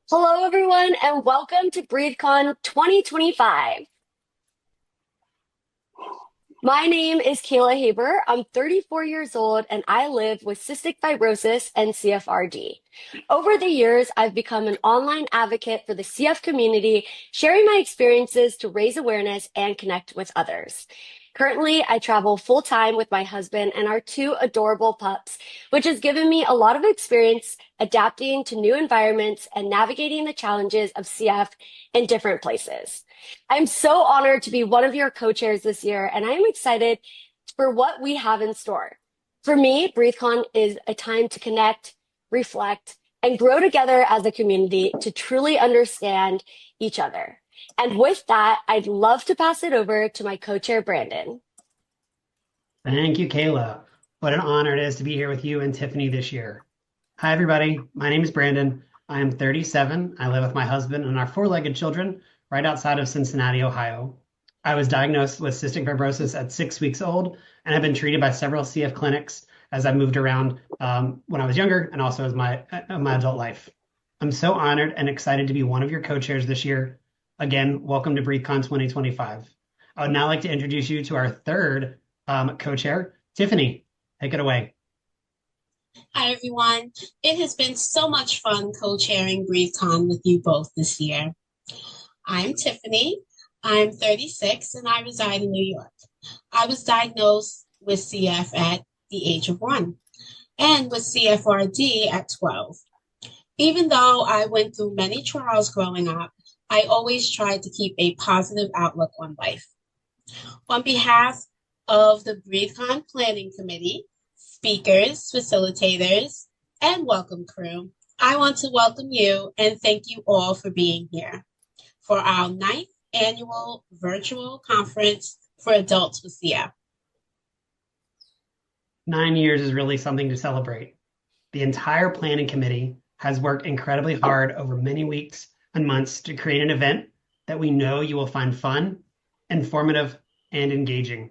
Hello, everyone, and welcome to BreatheCon 2025. My name is Kayla Haber. I'm 34 years old and I live with cystic fibrosis and CFRD. Over the years, I've become an online advocate for the CF community, sharing my experiences to raise awareness and connect with others. Currently, I travel full time with my husband and our two adorable pups, which has given me a lot of experience adapting to new environments and navigating the challenges of CF in different places. I'm so honored to be one of your co-chairs this year, and I am excited for what we have in store. For me, BreatheCon is a time to connect, reflect, and grow together as a community to truly understand each other. And with that, I'd love to pass it over to my co-chair, Brandon. Thank you, Kayla. What an honor it is to be here with you and Tiffany this year. Hi, everybody. My name is Brandon. I am 37. I live with my husband and our four-legged children right outside of Cincinnati, Ohio. I was diagnosed with cystic fibrosis at 6 weeks old and have been treated by several CF clinics as I moved around when I was younger and also as my adult life. I'm so honored and excited to be one of your co-chairs this year. Again, welcome to BreatheCon 2025. I would now like to introduce you to our third co-chair, Tiffany. Take it away. Hi, everyone. It has been so much fun co-chairing BreatheCon with you both this year. I'm Tiffany. I'm 36 and I reside in New York. I was diagnosed with CF at the age of 1 and with CFRD at 12. Even though I went through many trials growing up, I always tried to keep a positive outlook on life. On behalf of the BreatheCon Planning Committee, speakers, facilitators, and welcome crew, I want to welcome you and thank you all for being here for our 9th annual virtual conference for adults with CF. 9 years is really something to celebrate. The entire planning committee has worked incredibly hard over many weeks and months to create an event that we know you will find fun, informative, and engaging.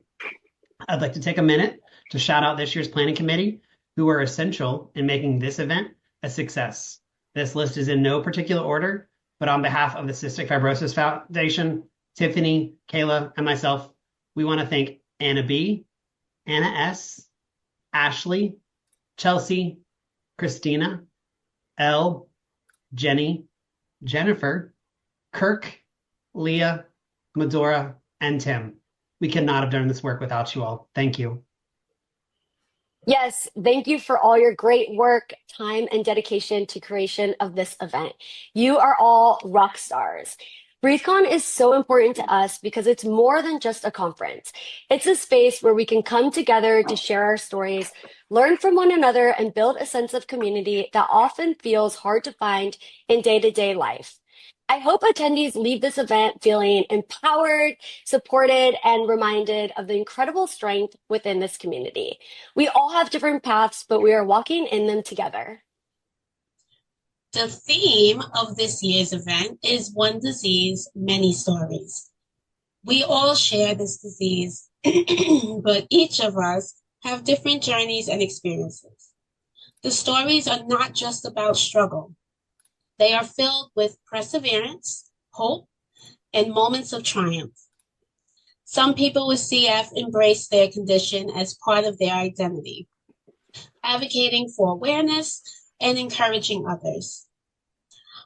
I'd like to take a minute to shout out this year's planning committee, who were essential in making this event a success. This list is in no particular order, but on behalf of the Cystic Fibrosis Foundation, Tiffany, Kayla, and myself, we want to thank Anna B., Anna S., Ashley, Chelsea, Christina, Elle, Jenny, Jennifer, Kirk, Leah, Medora, and Tim. We could not have done this work without you all. Thank you. Yes, thank you for all your great work, time, and dedication to creation of this event. You are all rock stars. BreatheCon is so important to us because it's more than just a conference. It's a space where we can come together to share our stories, learn from one another, and build a sense of community that often feels hard to find in day-to-day life. I hope attendees leave this event feeling empowered, supported, and reminded of the incredible strength within this community. We all have different paths, but we are walking in them together. The theme of this year's event is One Disease, Many Stories. We all share this disease, but each of us have different journeys and experiences. The stories are not just about struggle. They are filled with perseverance, hope, and moments of triumph. Some people with CF embrace their condition as part of their identity, advocating for awareness and encouraging others.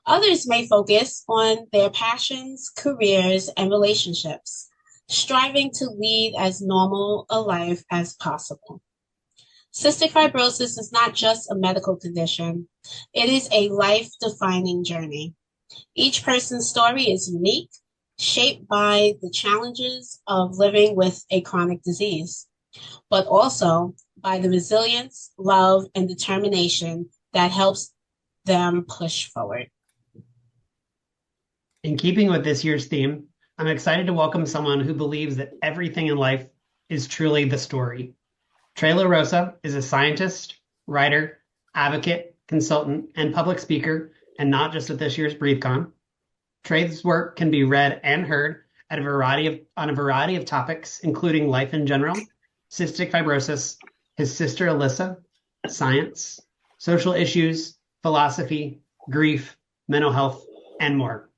Others may focus on their passions, careers, and relationships, striving to lead as normal a life as possible. Cystic fibrosis is not just a medical condition, it is a life-defining journey. Each person's story is unique, shaped by the challenges of living with a chronic disease, but also by the resilience, love, and determination that helps them push forward. In keeping with this year's theme, I'm excited to welcome someone who believes that everything in life is truly the story. Tré LaRosa is a scientist, writer, advocate, consultant, and public speaker, and not just at this year's BreatheCon. Tré's work can be read and heard on a variety of topics, including life in general, cystic fibrosis, his sister Alyssa, science, social issues, philosophy, grief, mental health, and more.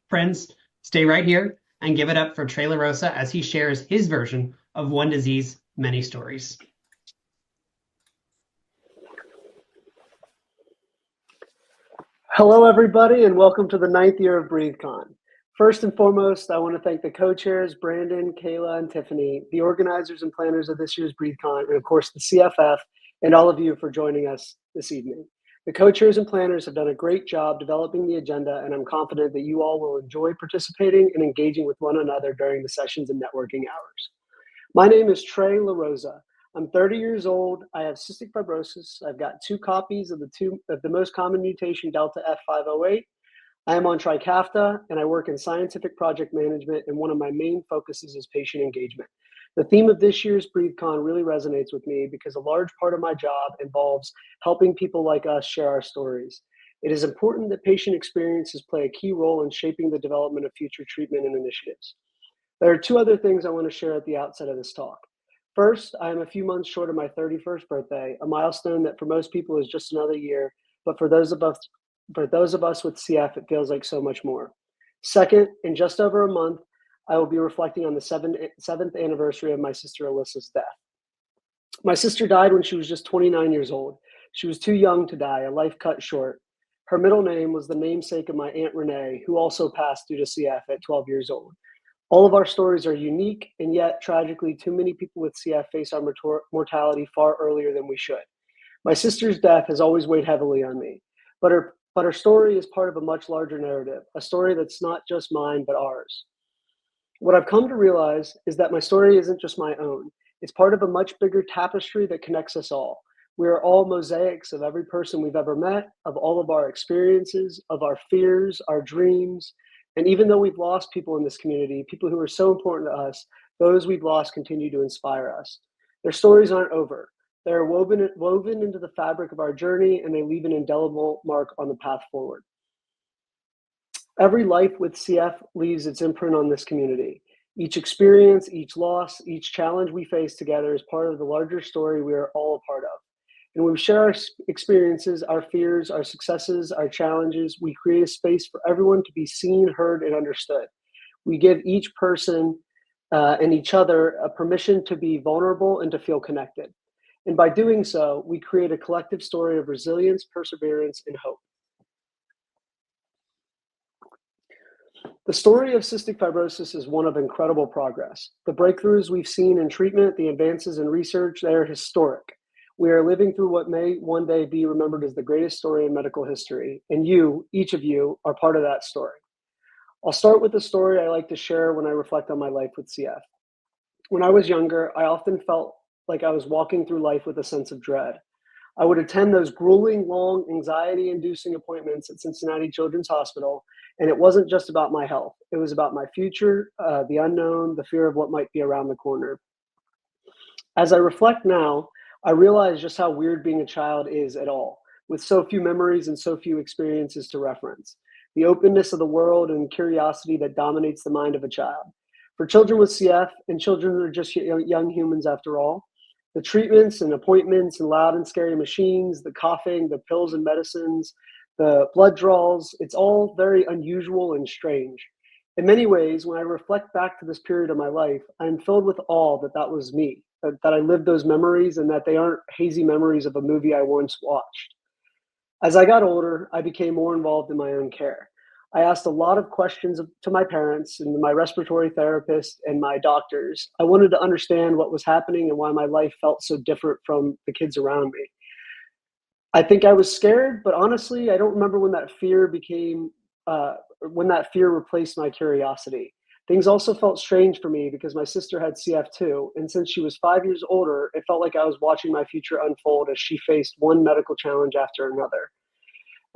Friends, stay right here and give it up for Tré LaRosa as he shares his version of One Disease, Many Stories. Hello, everybody, and welcome to the 9th year of BreatheCon. First and foremost, I want to thank the co-chairs, Brandon, Kayla, and Tiffany, the organizers and planners of this year's BreatheCon, and of course the CFF, and all of you for joining us this evening. The co-chairs and planners have done a great job developing the agenda, and I'm confident that you all will enjoy participating and engaging with one another during the sessions and networking hours. My name is Tré LaRosa. I'm 30 years old. I have cystic fibrosis. I've got 2 copies of the most common mutation, Delta F508. I am on Trikafta, and I work in scientific project management, and one of my main focuses is patient engagement. The theme of this year's BreatheCon really resonates with me because a large part of my job involves helping people like us share our stories. It is important that patient experiences play a key role in shaping the development of future treatment and initiatives. There are 2 other things I want to share at the outset of this talk. First, I am a few months short of my 31st birthday, a milestone that for most people is just another year, but for those of us with CF, it feels like so much more. Second, in just over a month, I will be reflecting on the 7th anniversary of my sister Alyssa's death. My sister died when she was just 29 years old. She was too young to die, a life cut short. Her middle name was the namesake of my Aunt Renee, who also passed due to CF at 12 years old. All of our stories are unique, and yet, tragically, too many people with CF face our mortality far earlier than we should. My sister's death has always weighed heavily on me, but her story is part of a much larger narrative, a story that's not just mine, but ours. What I've come to realize is that my story isn't just my own. It's part of a much bigger tapestry that connects us all. We are all mosaics of every person we've ever met, of all of our experiences, of our fears, our dreams. And even though we've lost people in this community, people who are so important to us, those we've lost continue to inspire us. Their stories aren't over. They are woven into the fabric of our journey, and they leave an indelible mark on the path forward. Every life with CF leaves its imprint on this community. Each experience, each loss, each challenge we face together is part of the larger story we are all a part of. And when we share our experiences, our fears, our successes, our challenges, we create a space for everyone to be seen, heard, and understood. We give each person and each other a permission to be vulnerable and to feel connected. And by doing so, we create a collective story of resilience, perseverance, and hope. The story of cystic fibrosis is one of incredible progress. The breakthroughs we've seen in treatment, the advances in research, they are historic. We are living through what may one day be remembered as the greatest story in medical history, and you, each of you, are part of that story. I'll start with the story I like to share when I reflect on my life with CF. When I was younger, I often felt like I was walking through life with a sense of dread. I would attend those grueling, long, anxiety-inducing appointments at Cincinnati Children's Hospital, and it wasn't just about my health. It was about my future, the unknown, the fear of what might be around the corner. As I reflect now, I realize just how weird being a child is at all, with so few memories and so few experiences to reference. The openness of the world and curiosity that dominates the mind of a child. For children with CF, and children are just young humans after all, the treatments and appointments and loud and scary machines, the coughing, the pills and medicines, the blood draws, it's all very unusual and strange. In many ways, when I reflect back to this period of my life, I'm filled with awe that that was me, that I lived those memories and that they aren't hazy memories of a movie I once watched. As I got older, I became more involved in my own care. I asked a lot of questions to my parents and my respiratory therapist and my doctors. I wanted to understand what was happening and why my life felt so different from the kids around me. I think I was scared, but honestly, I don't remember when that fear replaced my curiosity. Things also felt strange for me because my sister had CF too, and since she was 5 years older, it felt like I was watching my future unfold as she faced one medical challenge after another.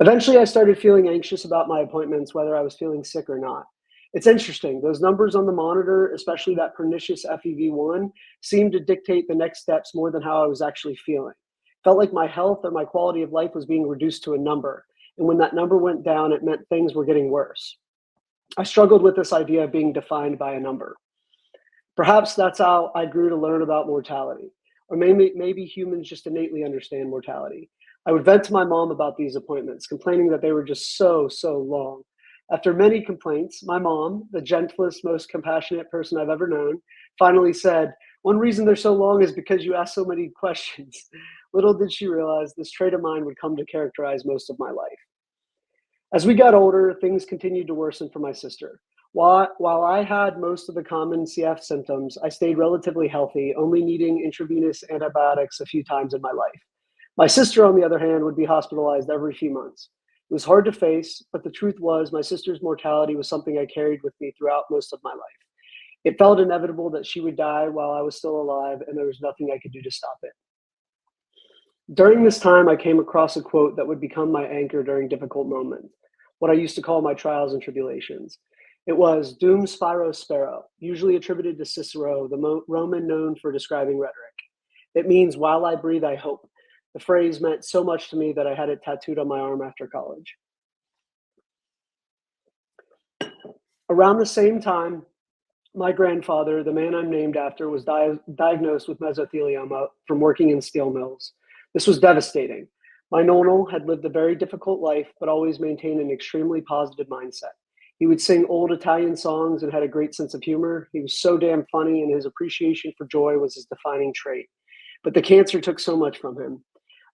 Eventually, I started feeling anxious about my appointments, whether I was feeling sick or not. It's interesting, those numbers on the monitor, especially that pernicious FEV1, seemed to dictate the next steps more than how I was actually feeling. Felt like my health or my quality of life was being reduced to a number, and when that number went down, it meant things were getting worse. I struggled with this idea of being defined by a number. Perhaps that's how I grew to learn about mortality, or maybe humans just innately understand mortality. I would vent to my mom about these appointments, complaining that they were just so long. After many complaints, my mom, the gentlest, most compassionate person I've ever known, finally said, "One reason they're so long is because you ask so many questions." Little did she realize this trait of mine would come to characterize most of my life. As we got older, things continued to worsen for my sister. While I had most of the common CF symptoms, I stayed relatively healthy, only needing intravenous antibiotics a few times in my life. My sister, on the other hand, would be hospitalized every few months. It was hard to face, but the truth was my sister's mortality was something I carried with me throughout most of my life. It felt inevitable that she would die while I was still alive, and there was nothing I could do to stop it. During this time, I came across a quote that would become my anchor during difficult moments, what I used to call my trials and tribulations. It was "Dum spiro spero," usually attributed to Cicero, the Roman known for describing rhetoric. It means, "While I breathe, I hope." The phrase meant so much to me that I had it tattooed on my arm after college. Around the same time, my grandfather, the man I'm named after, was diagnosed with mesothelioma from working in steel mills. This was devastating. My nonno had lived a very difficult life, but always maintained an extremely positive mindset. He would sing old Italian songs and had a great sense of humor. He was so damn funny, and his appreciation for joy was his defining trait. But the cancer took so much from him.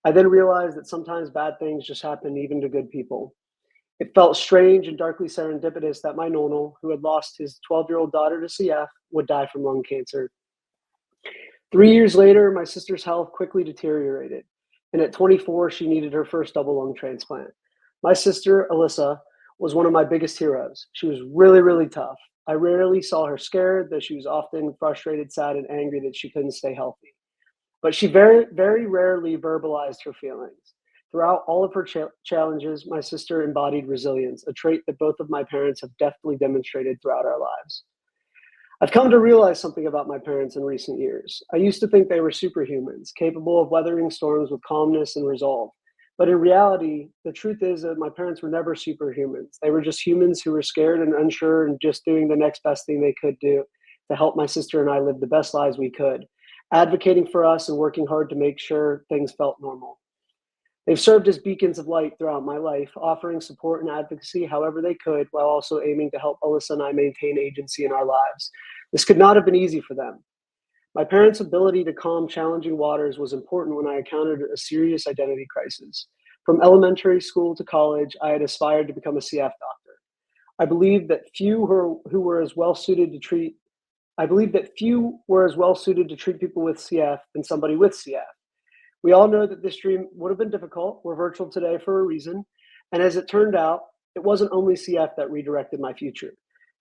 I then realized that sometimes bad things just happen even to good people. It felt strange and darkly serendipitous that my nonno, who had lost his 12-year-old daughter to CF, would die from lung cancer. 3 years later, my sister's health quickly deteriorated, and at 24, she needed her first double lung transplant. My sister, Alyssa, was one of my biggest heroes. She was really tough. I rarely saw her scared, though she was often frustrated, sad, and angry that she couldn't stay healthy. But she very rarely verbalized her feelings. Throughout all of her challenges, my sister embodied resilience, a trait that both of my parents have deftly demonstrated throughout our lives. I've come to realize something about my parents in recent years. I used to think they were superhumans, capable of weathering storms with calmness and resolve. But in reality, the truth is that my parents were never superhumans. They were just humans who were scared and unsure and just doing the next best thing they could do to help my sister and I live the best lives we could, advocating for us and working hard to make sure things felt normal. They've served as beacons of light throughout my life, offering support and advocacy however they could, while also aiming to help Alyssa and I maintain agency in our lives. This could not have been easy for them. My parents' ability to calm challenging waters was important when I encountered a serious identity crisis. From elementary school to college, I had aspired to become a CF doctor. I believed that few were as well suited to treat people with CF than somebody with CF. We all know that this dream would have been difficult. We're virtual today for a reason. And as it turned out, it wasn't only CF that redirected my future.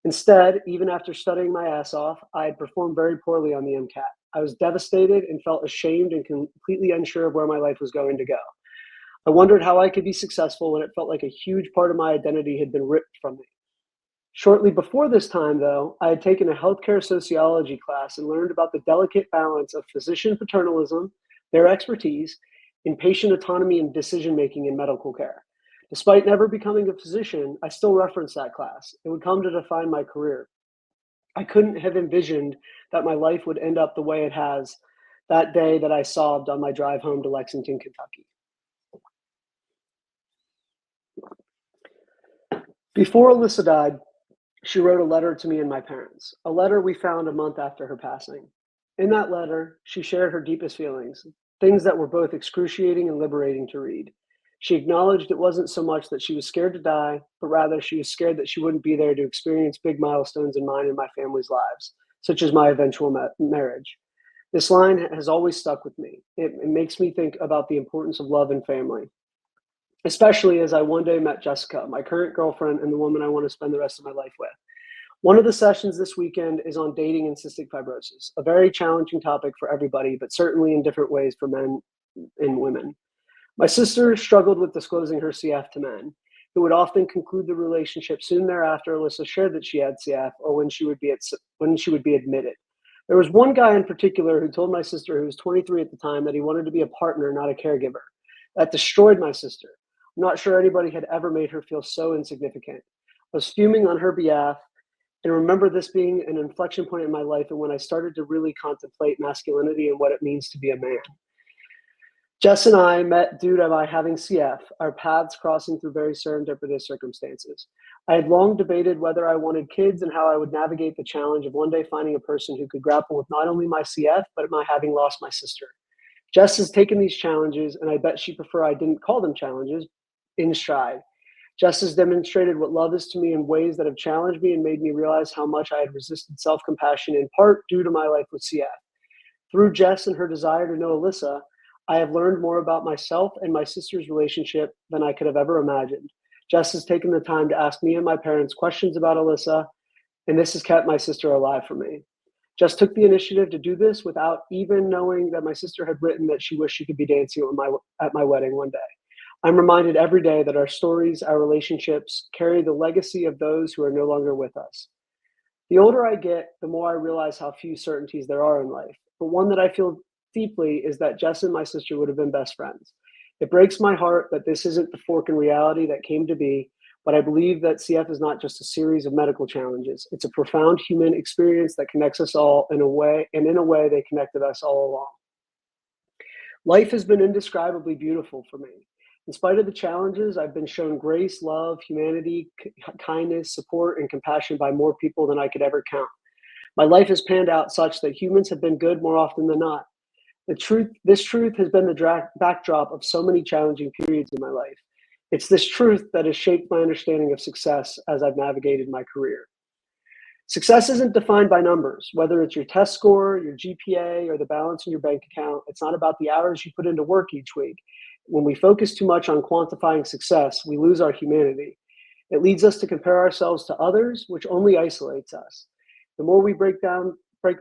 Instead, even after studying my ass off, I had performed very poorly on the MCAT. I was devastated and felt ashamed and completely unsure of where my life was going to go. I wondered how I could be successful when it felt like a huge part of my identity had been ripped from me. Shortly before this time, though, I had taken a healthcare sociology class and learned about the delicate balance of physician paternalism, their expertise, in patient autonomy and decision-making in medical care. Despite never becoming a physician, I still reference that class. It would come to define my career. I couldn't have envisioned that my life would end up the way it has that day that I sobbed on my drive home to Lexington, Kentucky. Before Alyssa died, she wrote a letter to me and my parents, a letter we found a month after her passing. In that letter, she shared her deepest feelings, things that were both excruciating and liberating to read. She acknowledged it wasn't so much that she was scared to die, but rather she was scared that she wouldn't be there to experience big milestones in mine and my family's lives, such as my eventual marriage. This line has always stuck with me. It makes me think about the importance of love and family, especially as I one day met Jessica, my current girlfriend and the woman I want to spend the rest of my life with. One of the sessions this weekend is on dating and cystic fibrosis, a very challenging topic for everybody, but certainly in different ways for men and women. My sister struggled with disclosing her CF to men, who would often conclude the relationship soon thereafter Alyssa shared that she had CF or when she would be admitted. There was one guy in particular who told my sister, who was 23 at the time, that he wanted to be a partner, not a caregiver. That destroyed my sister. I'm not sure anybody had ever made her feel so insignificant. I was fuming on her behalf, and remember this being an inflection point in my life and when I started to really contemplate masculinity and what it means to be a man. Jess and I met due to my having CF, our paths crossing through very serendipitous circumstances. I had long debated whether I wanted kids and how I would navigate the challenge of one day finding a person who could grapple with not only my CF, but my having lost my sister. Jess has taken these challenges, and I bet she'd prefer I didn't call them challenges, in stride. Jess has demonstrated what love is to me in ways that have challenged me and made me realize how much I had resisted self-compassion, in part due to my life with CF. Through Jess and her desire to know Alyssa, I have learned more about myself and my sister's relationship than I could have ever imagined. Jess has taken the time to ask me and my parents questions about Alyssa, and this has kept my sister alive for me. Jess took the initiative to do this without even knowing that my sister had written that she wished she could be dancing at my wedding one day. I'm reminded every day that our stories, our relationships, carry the legacy of those who are no longer with us. The older I get, the more I realize how few certainties there are in life. But one that I feel deeply is that Jess and my sister would have been best friends. It breaks my heart that this isn't the fork in reality that came to be, but I believe that CF is not just a series of medical challenges. It's a profound human experience that connects us all in a way they connected us all along. Life has been indescribably beautiful for me. In spite of the challenges, I've been shown grace, love, humanity, kindness, support, and compassion by more people than I could ever count. My life has panned out such that humans have been good more often than not. This truth has been the backdrop of so many challenging periods in my life. It's this truth that has shaped my understanding of success as I've navigated my career. Success isn't defined by numbers, whether it's your test score, your GPA, or the balance in your bank account. It's not about the hours you put into work each week. When we focus too much on quantifying success, we lose our humanity. It leads us to compare ourselves to others, which only isolates us. The more we break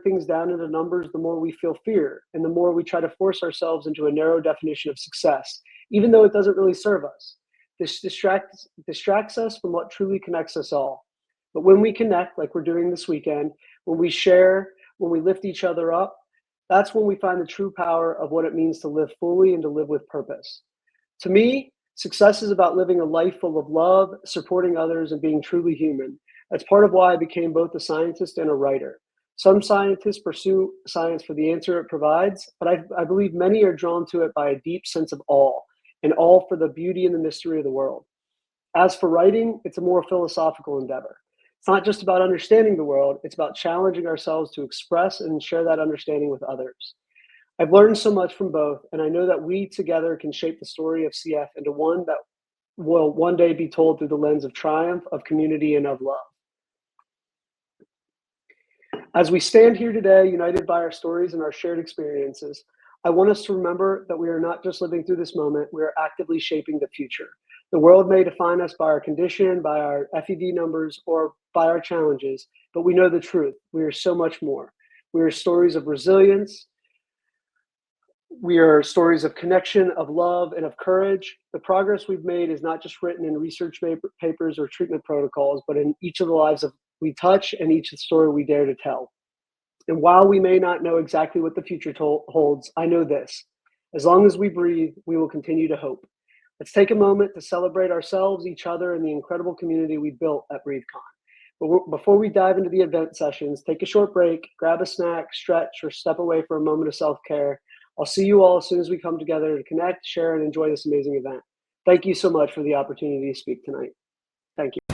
things down into numbers, the more we feel fear, and the more we try to force ourselves into a narrow definition of success, even though it doesn't really serve us. This distracts us from what truly connects us all. But when we connect, like we're doing this weekend, when we share, when we lift each other up, that's when we find the true power of what it means to live fully and to live with purpose. To me, success is about living a life full of love, supporting others, and being truly human. That's part of why I became both a scientist and a writer. Some scientists pursue science for the answer it provides, but I believe many are drawn to it by a deep sense of awe, and awe for the beauty and the mystery of the world. As for writing, it's a more philosophical endeavor. It's not just about understanding the world, it's about challenging ourselves to express and share that understanding with others. I've learned so much from both, and I know that we together can shape the story of CF into one that will one day be told through the lens of triumph, of community, and of love. As we stand here today, united by our stories and our shared experiences, I want us to remember that we are not just living through this moment, we are actively shaping the future. The world may define us by our condition, by our FEV numbers, or by our challenges, but we know the truth. We are so much more. We are stories of resilience. We are stories of connection, of love, and of courage. The progress we've made is not just written in research papers or treatment protocols, but in each of the lives we touch and each story we dare to tell. And while we may not know exactly what the future holds, I know this. As long as we breathe, we will continue to hope. Let's take a moment to celebrate ourselves, each other, and the incredible community we built at BreatheCon. But before we dive into the event sessions, take a short break, grab a snack, stretch, or step away for a moment of self-care. I'll see you all as soon as we come together to connect, share, and enjoy this amazing event. Thank you so much for the opportunity to speak tonight. Thank you.